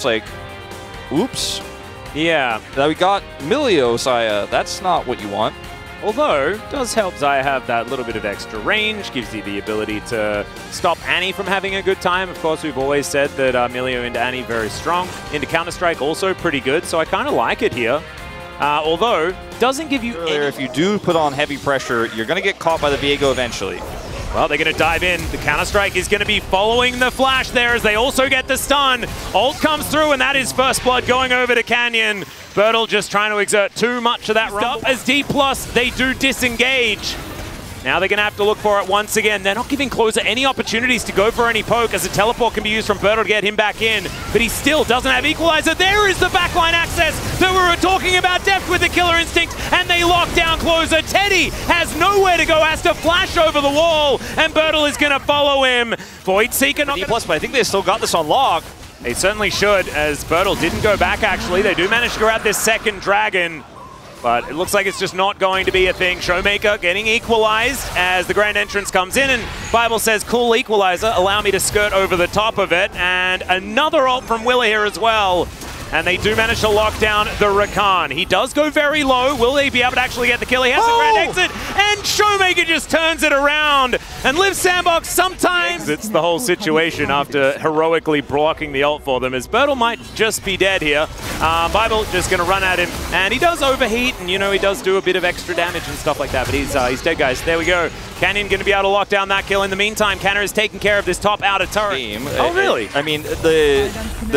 It's like, oops. Yeah. Now we got Milio, Xayah. That's not what you want. Although, it does help Xayah have that little bit of extra range, gives you the ability to stop Annie from having a good time. Of course, we've always said that Milio into Annie very strong. Into Counter-Strike also pretty good, so I kind of like it here. Although, doesn't give you any... If you do put on heavy pressure, you're going to get caught by the Viego eventually. Well, they're going to dive in. The Counter-Strike is going to be following the flash there as they also get the stun. Ult comes through, and that is First Blood going over to Canyon. Bertle just trying to exert too much of that rumble. As D+, they do disengage. Now they're going to have to look for it once again. They're not giving Closer any opportunities to go for any poke, as a teleport can be used from Bertle to get him back in. But he still doesn't have Equalizer. There is the backline access that we were talking about. Deft with the Killer Instinct, and they lock down Closer. Teddy has nowhere to go, has to flash over the wall, and Bertle is going to follow him. Voidseeker not D+, but I think they still got this on lock. They certainly should, as Bertle didn't go back, actually. They do manage to grab this second dragon, but it looks like it's just not going to be a thing. Showmaker getting equalized as the grand entrance comes in, and Bible says, cool equalizer, allow me to skirt over the top of it. And another ult from Willa here as well. And they do manage to lock down the Rakan. He does go very low. Will they be able to actually get the kill? He has a grand exit, and Showmaker just turns it around. And Liv Sandbox sometimes it's the whole situation after heroically blocking the ult for them, as Bertle might just be dead here. Bible just going to run at him, and he does overheat, and you know, he does do a bit of extra damage and stuff like that, but he's dead, guys. There we go. Canyon going to be able to lock down that kill. In the meantime, Canner is taking care of this top outer turret. Oh, really? I mean, the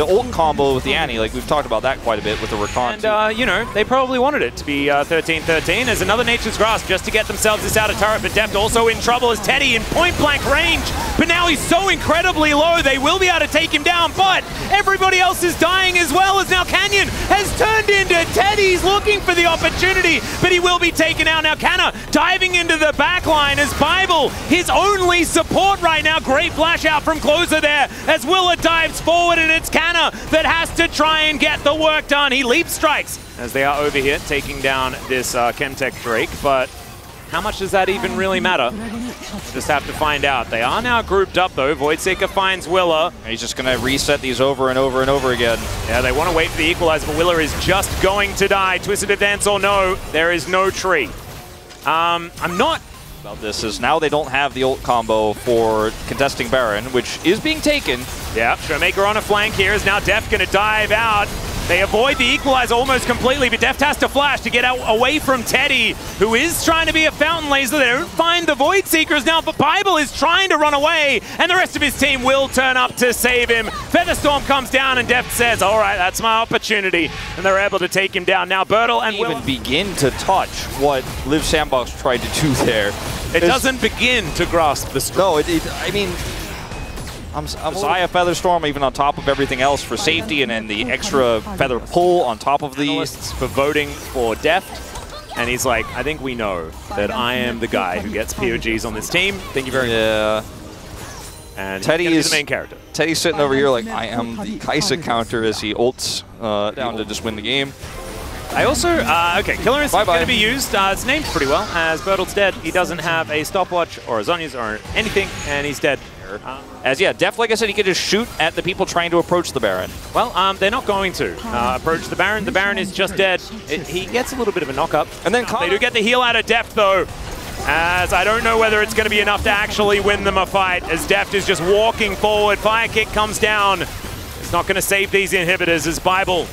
ult combo with the Annie, like we've talked about that quite a bit with the Rakan. And, you know, they probably wanted it to be 13-13. There's another Nature's Grasp just to get themselves this outer turret, but Deft also in trouble as Teddy in point-blank range. But now he's so incredibly low, they will be able to take him down, but everybody else is dying as well, as now Canyon has turned into Teddy. He's looking for the opportunity, but he will be taken out. Now Canna diving into the back line as Bible, his only support right now. Great flash out from Closer there as Willa dives forward, and it's Canna that has to try and get the work done. He leap strikes as they are over here taking down this Chemtech Drake, but how much does that even really matter? Just have to find out. They are now grouped up though. Voidseeker finds Willa. He's just going to reset these over and over and over again. Yeah, they want to wait for the equalizer, but Willa is just going to die. Twisted of Dance or no, there is no tree. I'm not... About this is now they don't have the ult combo for contesting Baron, which is being taken. Yeah, Showmaker on a flank here is now Deft going to dive out. They avoid the equalizer almost completely, but Deft has to flash to get out away from Teddy, who is trying to be a fountain laser. They don't find the Void Seekers now, but Bible is trying to run away, and the rest of his team will turn up to save him. Featherstorm comes down, and Deft says, all right, that's my opportunity, and they're able to take him down. Now Bertle and Will even begin to touch what Liv Sandbox tried to do there. It doesn't begin to grasp the strike. No, I mean, I'm Xayah Featherstorm even on top of everything else for safety, and then the extra feather pull on top of the... For voting for Deft, and he's like, I think we know that I am the guy who gets POGs on this team. Thank you very much. Yeah. And Teddy is the main character. Teddy's sitting over here like, I am the Kaisa counter as he ults down to just win the game. I also, okay, Killer Instinct going to be used. It's named pretty well, as Bertle's dead. He doesn't have a stopwatch or a Zhonya's or anything, and he's dead. As, yeah, Deft, like I said, he could just shoot at the people trying to approach the Baron. Well, they're not going to approach the Baron. The Baron is just dead. He gets a little bit of a knock-up. And then they do get the heal out of Deft, though, as I don't know whether it's going to be enough to actually win them a fight, as Deft is just walking forward. Fire kick comes down. It's not going to save these inhibitors, as Bible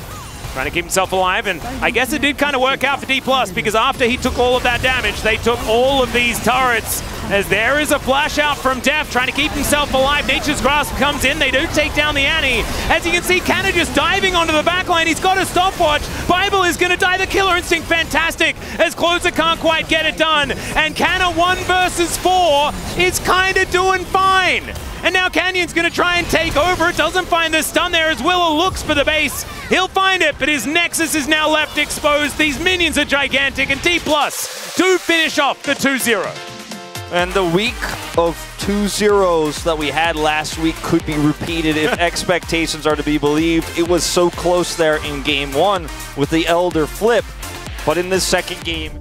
trying to keep himself alive, and I guess it did kind of work out for D+, because after he took all of that damage, they took all of these turrets, as there is a flash out from Deft trying to keep himself alive. Nature's Grasp comes in, they do take down the Annie. As you can see, Canna just diving onto the backline, he's got a stopwatch. Bible is going to die, the Killer Instinct, fantastic, as Closer can't quite get it done, and Canna 1 versus 4 is kind of doing fine. And now Canyon's going to try and take over. It doesn't find the stun there as Willa looks for the base. He'll find it, but his Nexus is now left exposed. These minions are gigantic, and D+ do finish off the 2-0. And the week of 2-0s that we had last week could be repeated if expectations are to be believed. It was so close there in game 1 with the Elder flip, but in this second game,